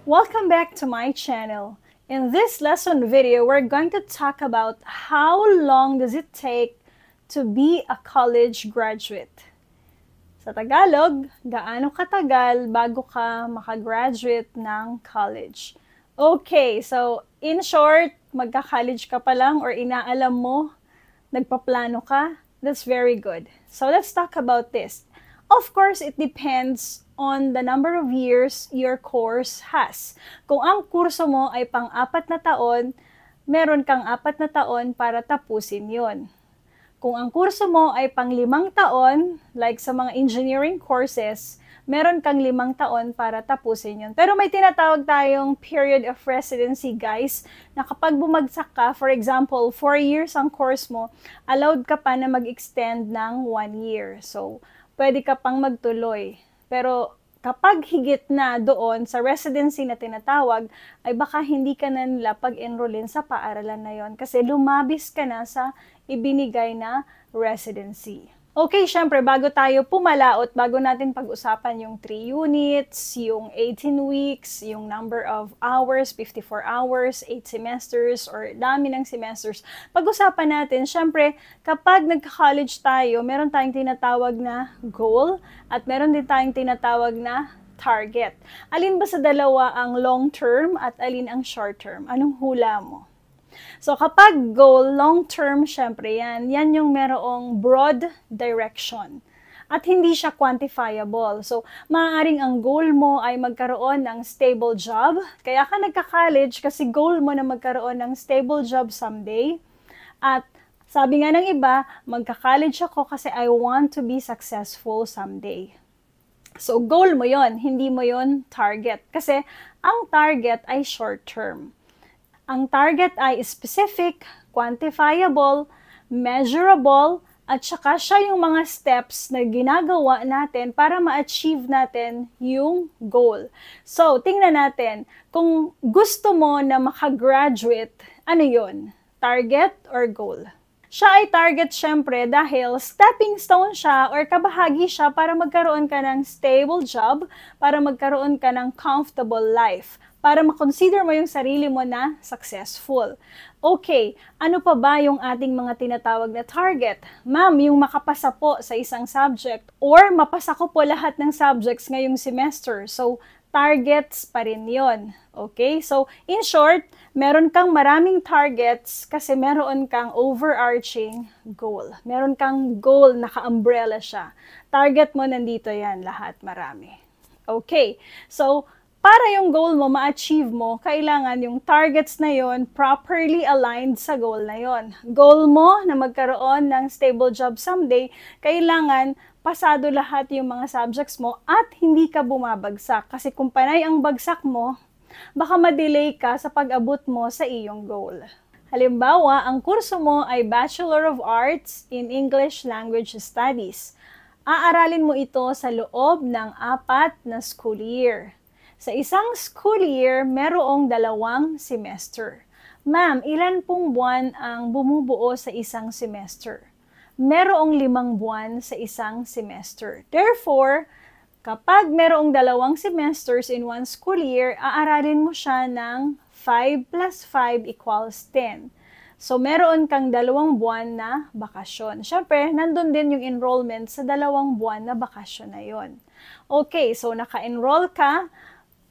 Welcome back to my channel. In this lesson video, we're going to talk about how long does it take to be a college graduate. Sa Tagalog, gaano katagal bago ka makagraduate ng college? Okay, so in short, magka-college ka pa lang or inaalam mo, nagpaplano ka, that's very good. So let's talk about this. Of course, it depends on the number of years your course has. Kung ang kurso mo ay pang-4 na taon, meron kang 4 na taon para tapusin yon. Kung ang kurso mo ay pang-5 taon, like sa mga engineering courses, meron kang 5 taon para tapusin yon. Pero may tinatawag tayong period of residency, guys, na kapag bumagsak ka, for example, 4 years ang course mo, allowed ka pa na mag-extend ng 1 year. So, pwede ka pang magtuloy. Pero kapag higit na doon sa residency na tinatawag, ay baka hindi ka na nila pag-enrollin sa paaralan na yon kasi lumabis ka na sa ibinigay na residency. Okay, syempre, bago tayo pumalaot, bago natin pag-usapan yung 3 units, yung 18 weeks, yung number of hours, 54 hours, 8 semesters, or dami ng semesters, pag-usapan natin, syempre, kapag nagka-college tayo, meron tayong tinatawag na goal, at meron din tayong tinatawag na target. Alin ba sa dalawa ang long term at alin ang short term? Anong hula mo? So, kapag goal, long-term, syempre yan yung merong broad direction. At hindi siya quantifiable. So, maaaring ang goal mo ay magkaroon ng stable job. Kaya ka nagka-college kasi goal mo na magkaroon ng stable job someday. At sabi nga ng iba, magka-college ako kasi I want to be successful someday. So, goal mo yon, hindi mo yon target. Kasi ang target ay short-term. Ang target ay specific, quantifiable, measurable, at saka siya yung mga steps na ginagawa natin para ma-achieve natin yung goal. So, tingnan natin, kung gusto mo na makagraduate, ano yun? Target or goal? Siya ay target syempre dahil stepping stone siya or kabahagi siya para magkaroon ka ng stable job, para magkaroon ka ng comfortable life, para makonsider mo yung sarili mo na successful. Okay, ano pa ba yung ating mga tinatawag na target? Ma'am, yung makapasa po sa isang subject or mapasa ko po lahat ng subjects ngayong semester. So, targets pa rin yun. Okay? So, in short, meron kang maraming targets kasi meron kang overarching goal. Meron kang goal, naka-umbrella siya. Target mo, nandito yan, lahat, marami. Okay. So, para yung goal mo ma-achieve mo, kailangan yung targets na yon properly aligned sa goal na yon. Goal mo na magkaroon ng stable job someday, kailangan pasado lahat yung mga subjects mo at hindi ka bumabagsak. Kasi kung panay ang bagsak mo, baka ma-delay ka sa pag-abot mo sa iyong goal. Halimbawa, ang kurso mo ay Bachelor of Arts in English Language Studies. Aaralin mo ito sa loob ng 4 na school year. Sa isang school year, merong 2 semester. Ma'am, ilan pong buwan ang bumubuo sa isang semester? Merong 5 buwan sa isang semester. Therefore, kapag merong 2 semesters in 1 school year, aaralin mo siya ng 5 plus 5 equals 10. So, meron kang 2 buwan na bakasyon. Siyempre, nandun din yung enrollment sa 2 buwan na bakasyon na yon. Okay, so naka-enroll ka,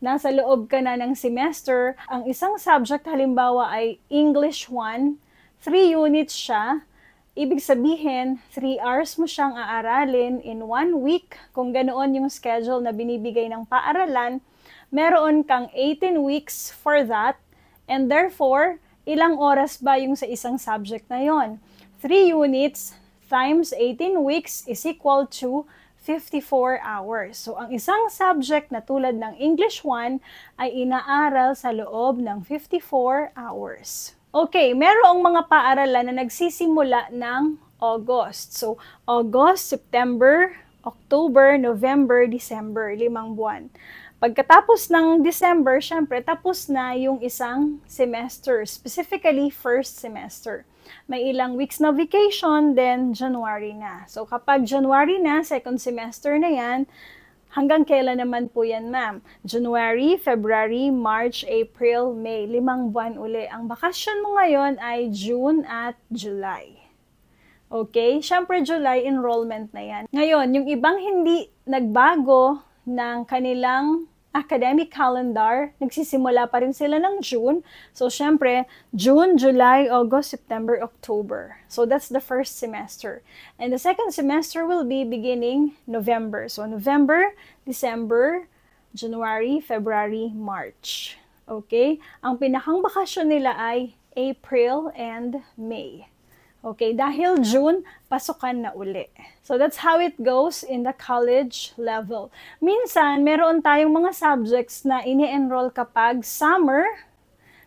nasa loob ka na ng semester. Ang isang subject halimbawa ay English 1, 3 units siya. Ibig sabihin, 3 hours mo siyang aaralin in 1 week. Kung ganoon yung schedule na binibigay ng paaralan, meron kang 18 weeks for that. And therefore, ilang oras ba yung sa isang subject na yon? 3 units times 18 weeks is equal to 54 hours. So, ang isang subject na tulad ng English 1 ay inaaral sa loob ng 54 hours. Okay, merong mga paaralan na nagsisimula ng August. So, August, September, October, November, December, 5 buwan. Pagkatapos ng December, syempre, tapos na yung isang semester, specifically first semester. May ilang weeks na vacation, then January na. So, kapag January na, second semester na yan, Hanggang kailan naman po yan, ma'am? January, February, March, April, May. 5 buwan uli. Ang bakasyon mo ngayon ay June at July. Okay? Siyempre, July, enrollment na yan. Ngayon, yung ibang hindi nagbago ng kanilang academic calendar, nagsisimula pa rin sila ng June. So, syempre, June, July, August, September, October. So, that's the first semester. And the second semester will be beginning November. So, November, December, January, February, March. Okay? Ang pinakang bakasyon nila ay April and May. Okay, dahil June, pasukan na uli. So that's how it goes in the college level. Minsan, meron tayong mga subjects na ini-enroll kapag summer.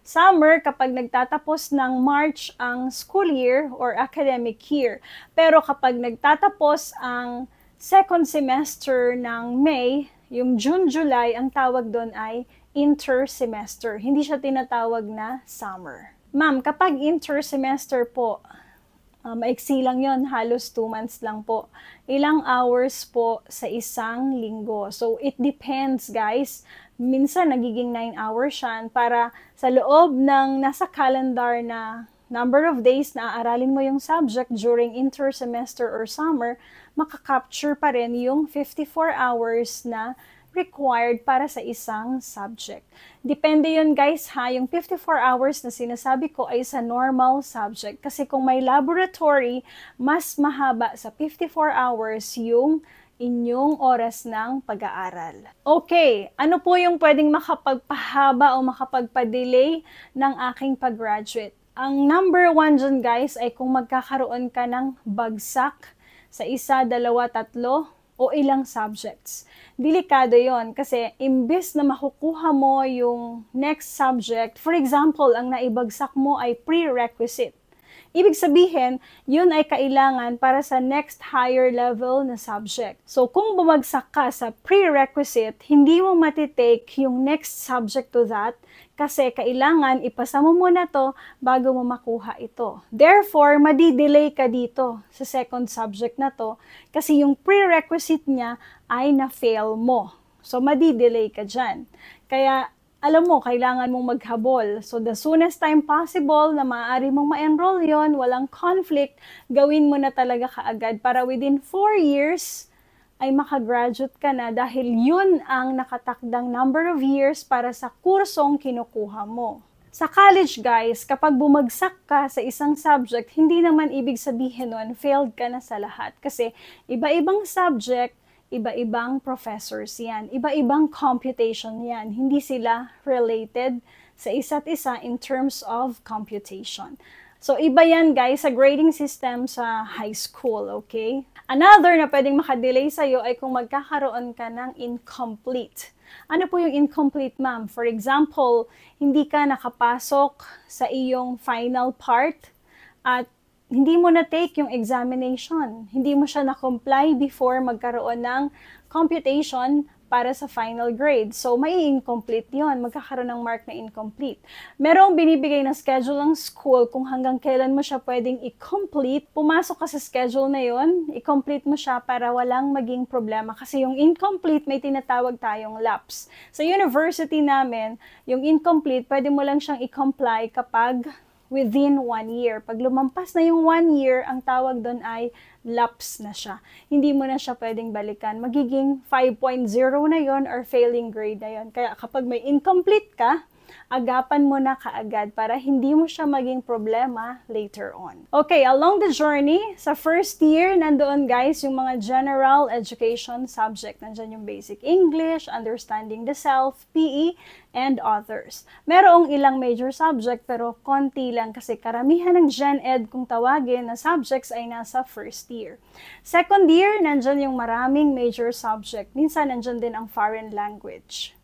Summer, kapag nagtatapos ng March ang school year or academic year. Pero kapag nagtatapos ang second semester ng May, yung June, July, ang tawag doon ay inter-semester. Hindi siya tinatawag na summer. Ma'am, kapag inter-semester po, maiksi lang yon, halos 2 months lang po. Ilang hours po sa isang linggo. So, it depends, guys. Minsan, nagiging 9 hours yan para sa loob ng nasa calendar na number of days na aaralin mo yung subject during inter-semester or summer, makakapture pa rin yung 54 hours na required para sa isang subject. Depende yun, guys, ha. Yung 54 hours na sinasabi ko ay sa normal subject. Kasi kung may laboratory, mas mahaba sa 54 hours yung inyong oras ng pag-aaral. Okay, ano po yung pwedeng makapagpahaba o makapagpa-delay ng aking pag-graduate? Ang number 1 dyan, guys, ay kung magkakaroon ka ng bagsak sa 1, 2, 3, o ilang subjects. Delikado yon kasi imbes na makukuha mo yung next subject, for example, ang naibagsak mo ay prerequisite. Ibig sabihin, yun ay kailangan para sa next higher level na subject. So, kung bumagsak ka sa prerequisite, hindi mo matitake yung next subject to that kasi kailangan ipasa mo muna to bago mo makuha ito. Therefore, madi-delay ka dito sa second subject na to kasi yung prerequisite niya ay na-fail mo. So, madi-delay ka dyan. Kaya, alam mo, kailangan mong maghabol. So, the soonest time possible na maaari mong ma-enroll yon, walang conflict, gawin mo na talaga kaagad para within 4 years ay makagraduate ka na dahil yun ang nakatakdang number of years para sa kursong kinukuha mo. Sa college, guys, kapag bumagsak ka sa isang subject, hindi naman ibig sabihin nun, failed ka na sa lahat. Kasi iba-ibang subject, iba-ibang professors yan. Iba-ibang computation yan. Hindi sila related sa isa't isa in terms of computation. So, iba yan, guys, sa grading system sa high school, okay? Another na pwedeng makadelay sa'yo ay kung magkakaroon ka ng incomplete. Ano po yung incomplete, ma'am? For example, hindi ka nakapasok sa iyong final part at hindi mo na-take yung examination. Hindi mo siya na-comply before magkaroon ng computation para sa final grade. So, may incomplete yon, magkakaroon ng mark na incomplete. Merong binibigay na schedule ng school kung hanggang kailan mo siya pwedeng i-complete. Pumasok ka sa schedule na yon, i-complete mo siya para walang maging problema. Kasi yung incomplete, may tinatawag tayong lapse. Sa university namin, yung incomplete, pwede mo lang siyang i-comply kapag within 1 year. Pag lumampas na yung 1 year, ang tawag doon ay lapse na siya. Hindi mo na siya pwedeng balikan. Magiging 5.0 na yon or failing grade na yon. Kaya kapag may incomplete ka, agapan mo na kaagad para hindi mo siya maging problema later on. Okay, along the journey, sa first year, nandoon guys yung mga general education subject. Nandyan yung basic English, understanding the self, PE, and others. Merong ilang major subject pero konti lang kasi karamihan ng Gen Ed kung tawagin na subjects ay nasa first year. Second year, nandyan yung maraming major subject. Minsan nandyan din ang foreign language.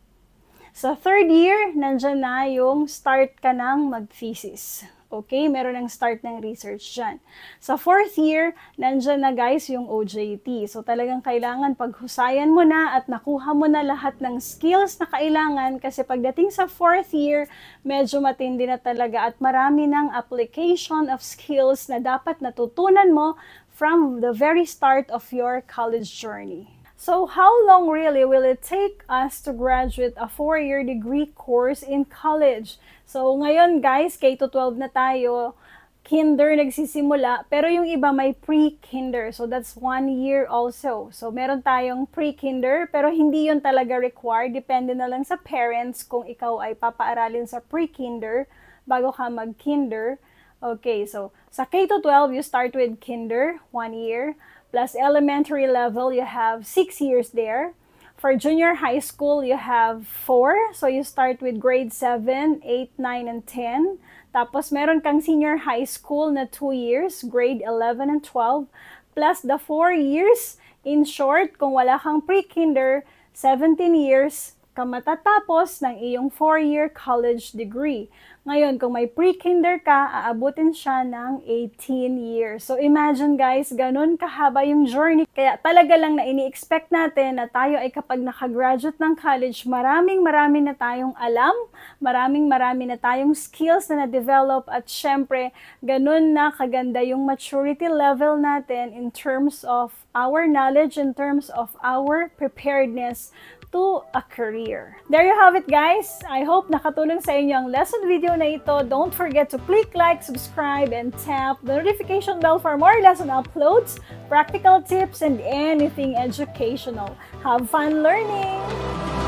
Sa third year, nandyan na yung start ka ng mag-thesis. Okay? Meron ng start ng research dyan. Sa fourth year, nandyan na guys yung OJT. So talagang kailangan paghusayan mo na at nakuha mo na lahat ng skills na kailangan kasi pagdating sa fourth year, medyo matindi na talaga at marami ng application of skills na dapat natutunan mo from the very start of your college journey. So how long really will it take us to graduate a 4-year degree course in college? So ngayon guys, K-12 na tayo, kinder nagsisimula, pero yung iba may pre-kinder. So that's 1 year also. So meron tayong pre-kinder, pero hindi yun talaga required. Depende na lang sa parents kung ikaw ay papaaralin sa pre-kinder bago ka mag-kinder. Okay, so sa K-12, you start with kinder, 1 year. Plus elementary level, you have 6 years there. For junior high school, you have 4. So you start with grade 7, 8, 9, and 10. Tapos meron kang senior high school na 2 years, grade 11 and 12. Plus the 4 years. In short, kung wala kang pre-kinder, 17 years ka matatapos ng iyong 4-year college degree. Ngayon, kung may pre-kinder ka, aabutin siya ng 18 years. So imagine guys, ganun kahaba yung journey. Kaya talaga lang na ini-expect natin na tayo ay kapag nakagraduate ng college, marami na tayong alam, marami na tayong skills na na-develop, at syempre, ganun na kaganda yung maturity level natin in terms of our knowledge, in terms of our preparedness to a career. There you have it guys. I hope nakatulong sa inyo ang lesson video na ito. Don't forget to click like, subscribe, and tap the notification bell for more lesson uploads, practical tips, and anything educational. Have fun learning!